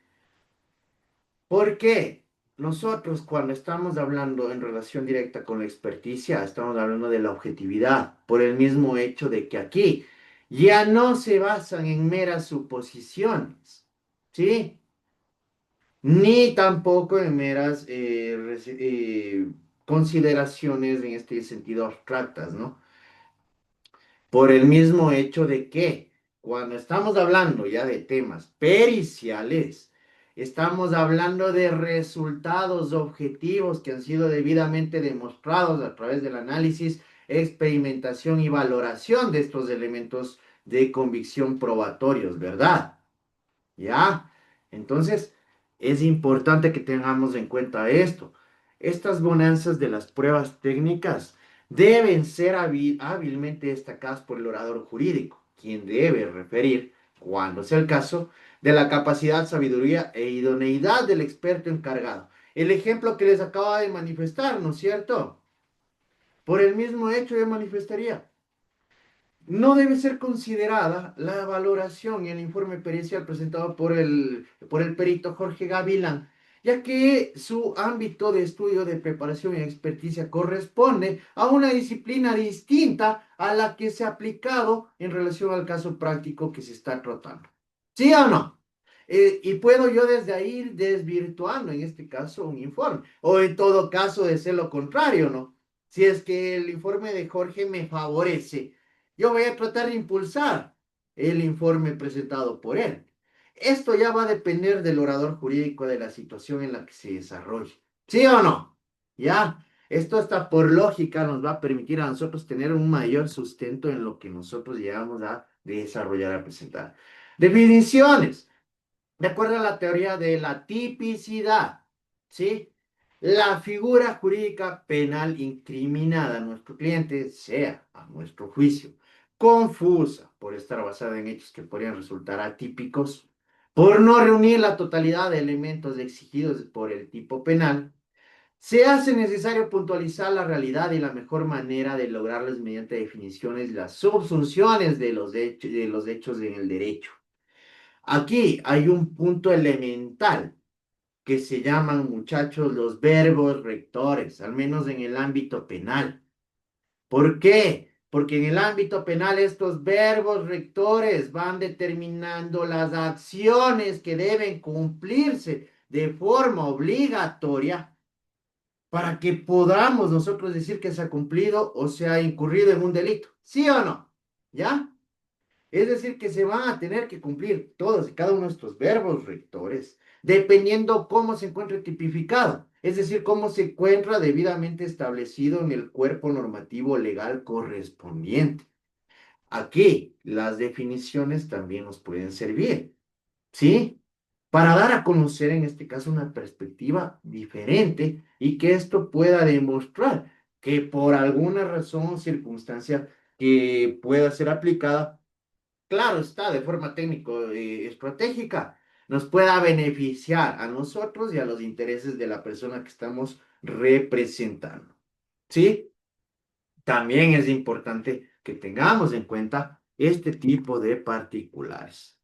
¿Por qué? Nosotros cuando estamos hablando en relación directa con la experticia, estamos hablando de la objetividad, por el mismo hecho de que aquí ya no se basan en meras suposiciones, ¿sí? Ni tampoco en meras consideraciones en este sentido abstractas, ¿no? Por el mismo hecho de que cuando estamos hablando ya de temas periciales, Estamos hablando de resultados objetivos que han sido debidamente demostrados a través del análisis, experimentación y valoración de estos elementos de convicción probatorios, ¿verdad? ¿Ya? Entonces, es importante que tengamos en cuenta esto. Estas bonanzas de las pruebas técnicas deben ser hábilmente destacadas por el orador jurídico, quien debe referir, cuando sea el caso, de la capacidad, sabiduría e idoneidad del experto encargado. El ejemplo que les acaba de manifestar, ¿no es cierto? Por el mismo hecho yo manifestaría. No debe ser considerada la valoración y el informe pericial presentado por el perito Jorge Gavilán, ya que su ámbito de estudio, de preparación y experticia corresponde a una disciplina distinta a la que se ha aplicado en relación al caso práctico que se está tratando. ¿Sí o no? Y puedo yo desde ahí ir desvirtuando, en este caso, un informe, o en todo caso de ser lo contrario, ¿no? Si es que el informe de Jorge me favorece, yo voy a tratar de impulsar el informe presentado por él. Esto ya va a depender del orador jurídico de la situación en la que se desarrolle. ¿Sí o no? ¿Ya? Esto hasta por lógica nos va a permitir a nosotros tener un mayor sustento en lo que nosotros llegamos a desarrollar, a presentar. Definiciones. De acuerdo a la teoría de la tipicidad, ¿sí? La figura jurídica penal incriminada a nuestro cliente sea, a nuestro juicio, confusa por estar basada en hechos que podrían resultar atípicos, por no reunir la totalidad de elementos exigidos por el tipo penal, se hace necesario puntualizar la realidad y la mejor manera de lograrlas mediante definiciones, las subsunciones de los hechos en el derecho. Aquí hay un punto elemental que se llaman, muchachos, los verbos rectores, al menos en el ámbito penal. ¿Por qué? Porque en el ámbito penal estos verbos rectores van determinando las acciones que deben cumplirse de forma obligatoria para que podamos nosotros decir que se ha cumplido o se ha incurrido en un delito. ¿Sí o no? ¿Ya? Es decir, que se van a tener que cumplir todos y cada uno de estos verbos rectores, dependiendo cómo se encuentre tipificado, es decir, cómo se encuentra debidamente establecido en el cuerpo normativo legal correspondiente. Aquí las definiciones también nos pueden servir, ¿sí? Para dar a conocer en este caso una perspectiva diferente y que esto pueda demostrar que por alguna razón o circunstancia que pueda ser aplicada, claro está, de forma técnico estratégica, nos pueda beneficiar a nosotros y a los intereses de la persona que estamos representando. ¿Sí? También es importante que tengamos en cuenta este tipo de particulares.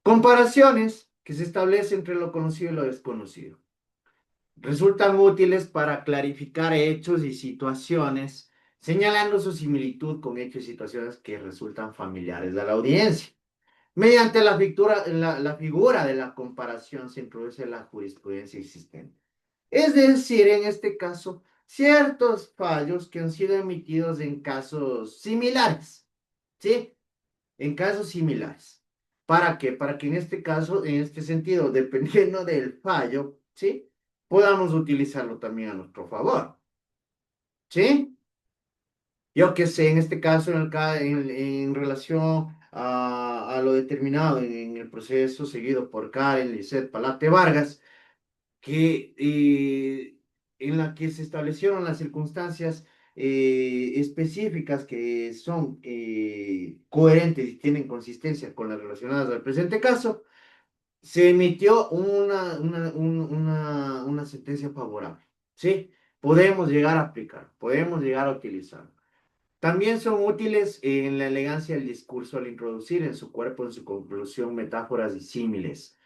Comparaciones que se establecen entre lo conocido y lo desconocido. Resultan útiles para clarificar hechos y situaciones, señalando su similitud con hechos y situaciones que resultan familiares a la audiencia. Mediante la figura de la comparación se introduce la jurisprudencia existente. Es decir, en este caso, ciertos fallos que han sido emitidos en casos similares, ¿sí? En casos similares. ¿Para qué? Para que en este caso, en este sentido, dependiendo del fallo, ¿sí? Podamos utilizarlo también a nuestro favor, ¿sí? Yo que sé, en este caso, en relación a lo determinado en el proceso seguido por Karen Lisset Palate Vargas, que, en la que se establecieron las circunstancias específicas que son coherentes y tienen consistencia con las relacionadas al presente caso, se emitió una sentencia favorable, ¿sí? Podemos llegar a aplicar, podemos llegar a utilizar. También son útiles en la elegancia del discurso al introducir en su cuerpo, en su conclusión, metáforas y símiles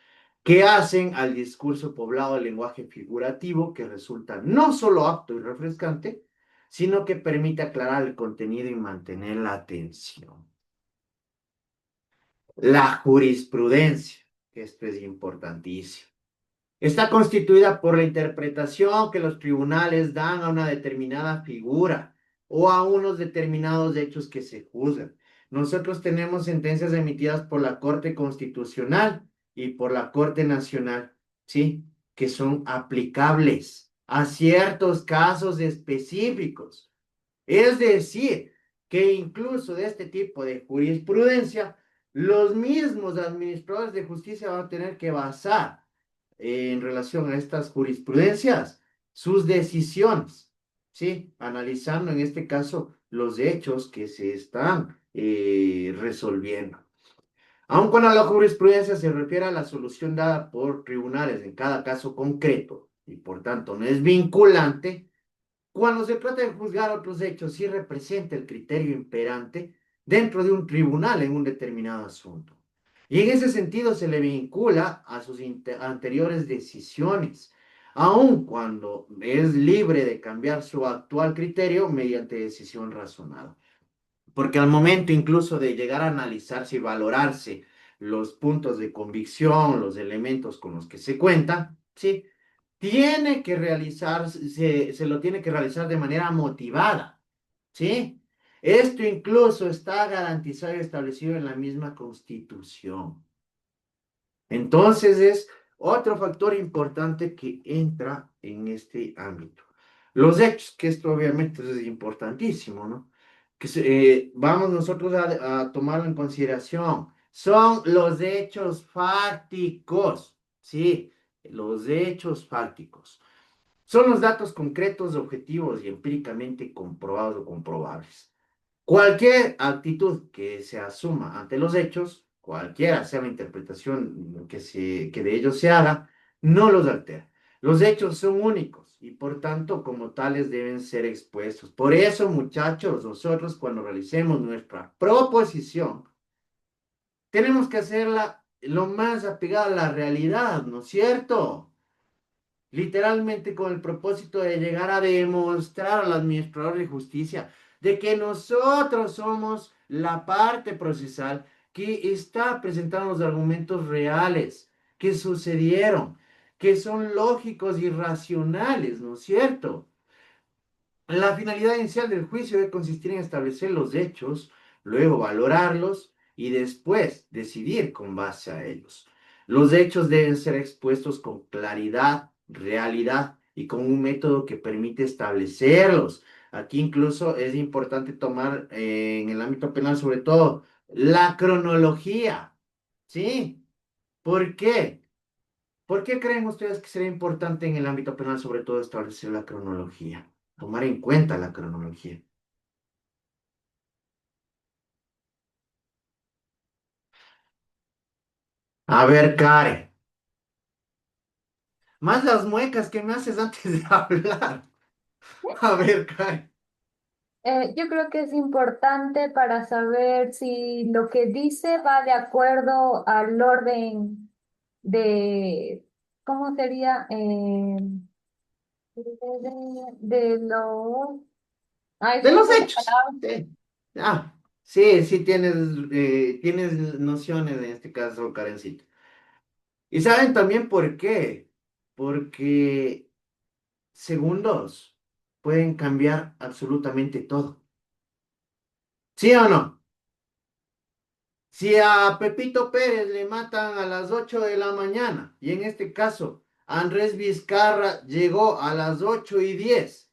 que hacen al discurso poblado del lenguaje figurativo que resulta no solo apto y refrescante, sino que permite aclarar el contenido y mantener la atención. La jurisprudencia, que esto es importantísimo, está constituida por la interpretación que los tribunales dan a una determinada figura o a unos determinados hechos que se juzgan. Nosotros tenemos sentencias emitidas por la Corte Constitucional y por la Corte Nacional, ¿sí? Que son aplicables a ciertos casos específicos. Es decir, que incluso de este tipo de jurisprudencia, los mismos administradores de justicia van a tener que basar en relación a estas jurisprudencias sus decisiones, ¿sí? Analizando en este caso los hechos que se están resolviendo. Aun cuando la jurisprudencia se refiere a la solución dada por tribunales en cada caso concreto y por tanto no es vinculante, cuando se trata de juzgar otros hechos, sí representa el criterio imperante dentro de un tribunal en un determinado asunto. Y en ese sentido se le vincula a sus anteriores decisiones, aun cuando es libre de cambiar su actual criterio mediante decisión razonada. Porque al momento incluso de llegar a analizarse y valorarse los puntos de convicción, los elementos con los que se cuenta, ¿sí? Tiene que realizarse, se lo tiene que realizar de manera motivada, ¿sí? Esto incluso está garantizado y establecido en la misma Constitución. Entonces es otro factor importante que entra en este ámbito. Los hechos, que esto obviamente es importantísimo, ¿no? Vamos nosotros a tomarlo en consideración. Son los hechos fácticos, ¿sí? Los hechos fácticos. Son los datos concretos, objetivos y empíricamente comprobados o comprobables. Cualquier actitud que se asuma ante los hechos, cualquiera sea la interpretación que de ellos se haga, no los altera. Los hechos son únicos y por tanto como tales deben ser expuestos. Por eso, muchachos, nosotros cuando realicemos nuestra proposición, tenemos que hacerla lo más apegada a la realidad, ¿no es cierto? Literalmente con el propósito de llegar a demostrar al administrador de justicia de que nosotros somos la parte procesal que está presentando los argumentos reales que sucedieron, que son lógicos y racionales, ¿no es cierto? La finalidad inicial del juicio debe consistir en establecer los hechos, luego valorarlos y después decidir con base a ellos. Los hechos deben ser expuestos con claridad, realidad y con un método que permite establecerlos. Aquí incluso es importante tomar en el ámbito penal sobre todo la cronología. ¿Sí? ¿Por qué? ¿Por qué creen ustedes que sería importante en el ámbito penal sobre todo establecer la cronología? Tomar en cuenta la cronología. A ver, Karen. Más las muecas que me haces antes de hablar. A ver, Karen. Yo creo que es importante para saber si lo que dice va de acuerdo al orden de, ¿cómo sería? De los... Ay, De se me los fue la hechos. palabra. Sí. Ah, sí, sí tienes nociones en este caso, Karencita. ¿Y saben también por qué? Porque segundos pueden cambiar absolutamente todo. ¿Sí o no? Si a Pepito Pérez le matan a las 8 de la mañana, y en este caso Andrés Vizcarra llegó a las 8:10,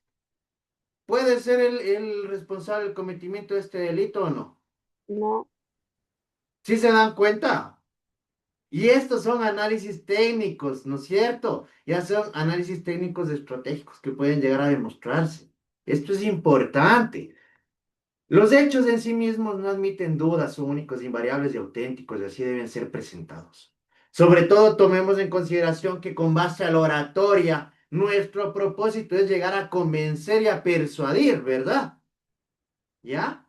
¿puede ser el responsable del cometimiento de este delito o no? No, ¿Sí se dan cuenta? Y estos son análisis técnicos, ¿no es cierto? Ya son análisis técnicos estratégicos que pueden llegar a demostrarse. Esto es importante. Los hechos en sí mismos no admiten dudas, son únicos, invariables y auténticos, y así deben ser presentados. Sobre todo, tomemos en consideración que con base a la oratoria, nuestro propósito es llegar a convencer y a persuadir, ¿verdad? ¿Ya?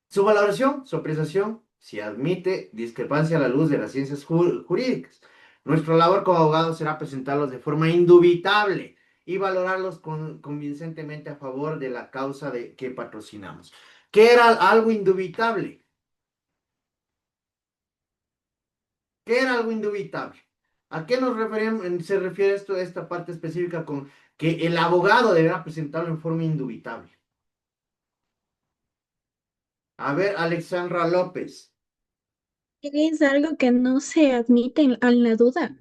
Su valoración, su apreciación, si admite discrepancia a la luz de las ciencias jurídicas. Nuestra labor como abogados será presentarlos de forma indubitable y valorarlos convincentemente a favor de la causa que patrocinamos. ¿Qué era algo indubitable? ¿Qué era algo indubitable? ¿A qué se refiere esta parte específica con que el abogado deberá presentarlo en forma indubitable? A ver, Alexandra López. Es algo que no se admite en la duda.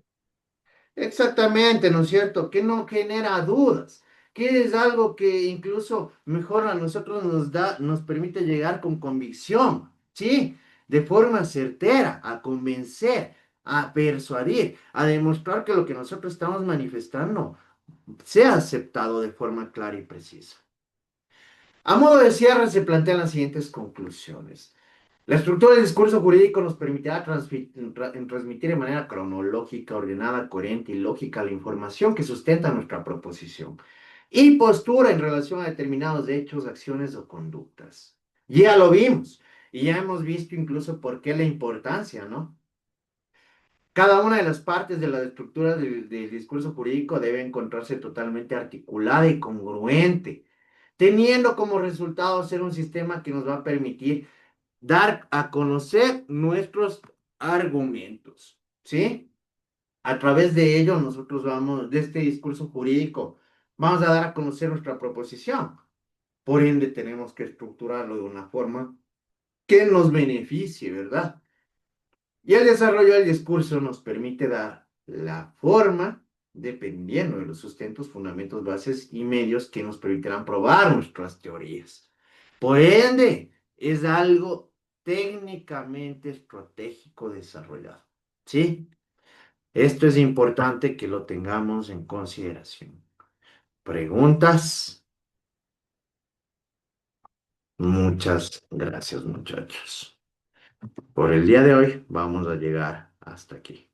Exactamente, ¿no es cierto? Que no genera dudas, que es algo que incluso mejor a nosotros nos da, nos permite llegar con convicción, ¿sí? De forma certera, a convencer, a persuadir, a demostrar que lo que nosotros estamos manifestando sea aceptado de forma clara y precisa. A modo de cierre, se plantean las siguientes conclusiones. La estructura del discurso jurídico nos permitirá transmitir de manera cronológica, ordenada, coherente y lógica la información que sustenta nuestra proposición y postura en relación a determinados hechos, acciones o conductas. Ya lo vimos y ya hemos visto incluso por qué la importancia, ¿no? Cada una de las partes de la estructura del discurso jurídico debe encontrarse totalmente articulada y congruente, teniendo como resultado ser un sistema que nos va a permitir dar a conocer nuestros argumentos, ¿sí? A través de ello nosotros vamos, de este discurso jurídico, vamos a dar a conocer nuestra proposición. Por ende, tenemos que estructurarlo de una forma que nos beneficie, ¿verdad? Y el desarrollo del discurso nos permite dar la forma dependiendo de los sustentos, fundamentos, bases y medios que nos permitirán probar nuestras teorías. Por ende, es algo técnicamente estratégico desarrollado. ¿Sí? Esto es importante que lo tengamos en consideración. ¿Preguntas? Muchas gracias, muchachos. Por el día de hoy vamos a llegar hasta aquí.